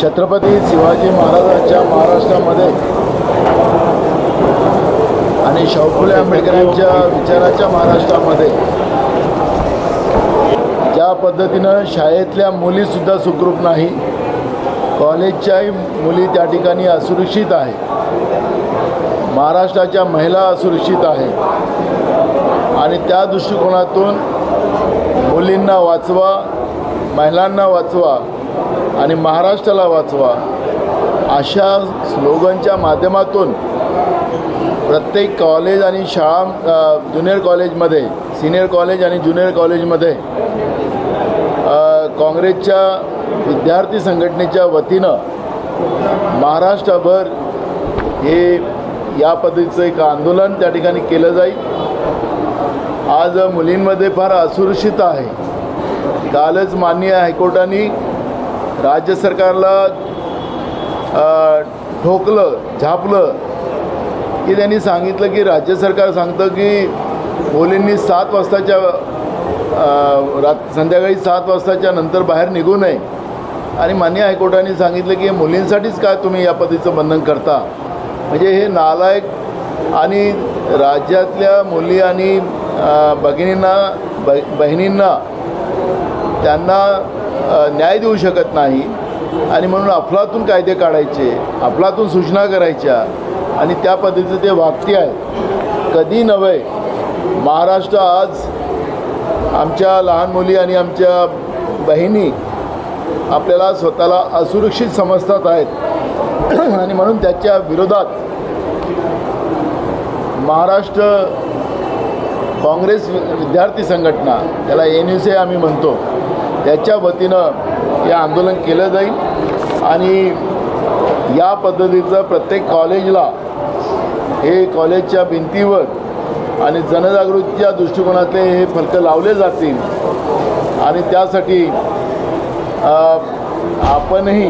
छत्रपती शिवाजी महाराजांच्या महाराष्ट्रामध्ये आणि शाहू फुले आंबेडकरांच्या विचाराच्या महाराष्ट्रामध्ये ज्या पद्धतीनं शाळेतल्या मुलीसुद्धा सुखरूप नाही, कॉलेजच्याही मुली त्या ठिकाणी असुरक्षित आहे, महाराष्ट्राच्या महिला असुरक्षित आहे आणि त्या दृष्टिकोनातून मुलींना वाचवा, महिलांना वाचवा आणि महाराष्ट्राला वाचवा अशा स्लोगनच्या माध्यमातून प्रत्येक कॉलेज आणि शाळा, ज्युनियर कॉलेजमध्ये, सिनियर कॉलेज आणि ज्युनियर कॉलेजमध्ये काँग्रेसच्या विद्यार्थी संघटनेच्या वतीनं महाराष्ट्रभर हे या पद्धतीचं एक आंदोलन त्या ठिकाणी केलं जाईल। आज मुलींमध्ये फार असुरक्षित आहे। कालच माननीय हायकोर्टाने राज्य सरकारला ठोकलं, झापलं की त्यांनी सांगितलं की राज्य सरकार सांगतं की मुलींनी 7 वाजताच्या संध्याकाळी 7 वाजताच्या नंतर बाहेर निघू नये आणि माननीय हायकोर्टाने सांगितलं की मुलींसाठीच काय तुम्ही या पद्धतीचं बंधन करता। म्हणजे हे नालायक आणि राज्यातल्या मुली आणि बहिणींना त्यांना न्याय देऊ शकत नाही आणि म्हणून अफलातून कायदे काढायचे, अफलातून सूचना करायच्या आणि त्या पद्धतीचं ते वागते आहे। कधी नव्हे, महाराष्ट्र आज आमच्या लहान मुली आणि आमच्या बहिणी आपल्याला स्वतःला असुरक्षित समजतात आहेत आणि म्हणून त्याच्या विरोधात महाराष्ट्र काँग्रेस विद्यार्थी संघटना, त्याला NUC आम्ही म्हणतो, त्याच्या वतीनं हे आंदोलन केलं जाईल आणि या पद्धतीचं प्रत्येक कॉलेजला हे कॉलेजच्या भिंतीवर आणि जनजागृतीच्या दृष्टिकोनातले हे फलकं लावले जातील आणि त्यासाठी आपणही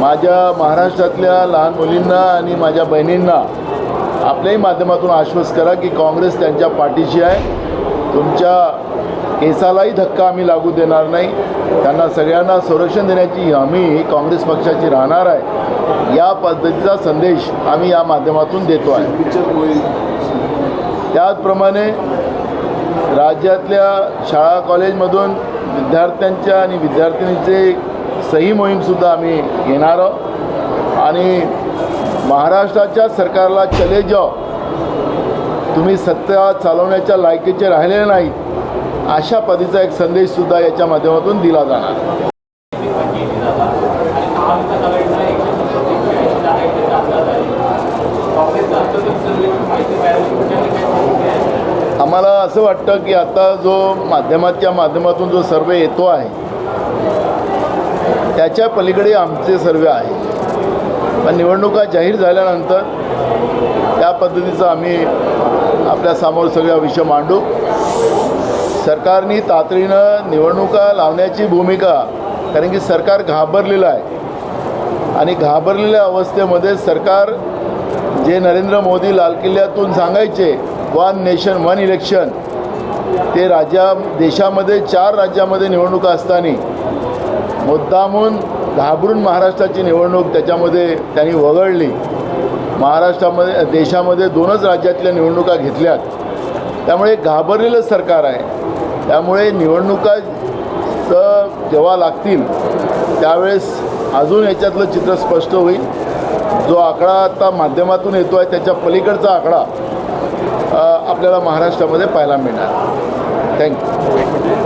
माझ्या महाराष्ट्रातल्या लहान मुलींना आणि माझ्या बहिणींना आपल्याही माध्यमातून आश्वस्त करा की काँग्रेस त्यांच्या पाठीशी आहे। तुमच्या केसालाही धक्का आम्ही लागू देणार नाही, त्यांना सगळ्यांना संरक्षण देण्याची हमी ही काँग्रेस पक्षाची राहणार आहे। या पद्धतीचा संदेश आम्ही या माध्यमातून देतो आहे। त्याचप्रमाणे राज्यातल्या शाळा कॉलेजमधून विद्यार्थ्यांच्या आणि विद्यार्थिनींचे सही मोहीमसुद्धा आम्ही घेणार आहोत आणि महाराष्ट्राच्या सरकारला चले जाओ, तुम्ही सत्ता चालवण्याच्या लायकीचे राहिलेले नाहीत, अशा पद्धतीचा एक संदेशसुद्धा याच्या माध्यमातून दिला जाणार। आम्हाला असं वाटतं की आता जो माध्यमाच्या माध्यमातून जो सर्वे येतो आहे त्याच्या पलीकडे आमचे सर्वे आहे, पण निवडणुका जाहीर झाल्यानंतर त्या पद्धतीचं आम्ही आपल्यासमोर सगळा विषय मांडू। सरकारने तातडीनं निवडणुका लावण्याची भूमिका, कारण की सरकार घाबरलेलं आहे आणि घाबरलेल्या अवस्थेमध्ये सरकार जे नरेंद्र मोदी लाल किल्ल्यातून सांगायचे 1 नेशन 1 इलेक्शन, ते देशामध्ये 4 राज्यामध्ये निवडणुका असताना मुद्दामून घाबरून महाराष्ट्राची निवडणूक त्याच्यामध्ये त्यांनी वगळली। महाराष्ट्रामध्ये देशामध्ये 2च राज्यातल्या निवडणुका घेतल्यात, त्यामुळे घाबरलेलं सरकार आहे। त्यामुळे निवडणुका जेव्हा लागतील त्यावेळेस अजून याच्यातलं चित्र स्पष्ट होईल। जो आकडा आता माध्यमातून येतो आहे त्याच्या पलीकडचा आकडा आपल्याला महाराष्ट्रामध्ये पाहायला मिळणार। थँक्यू।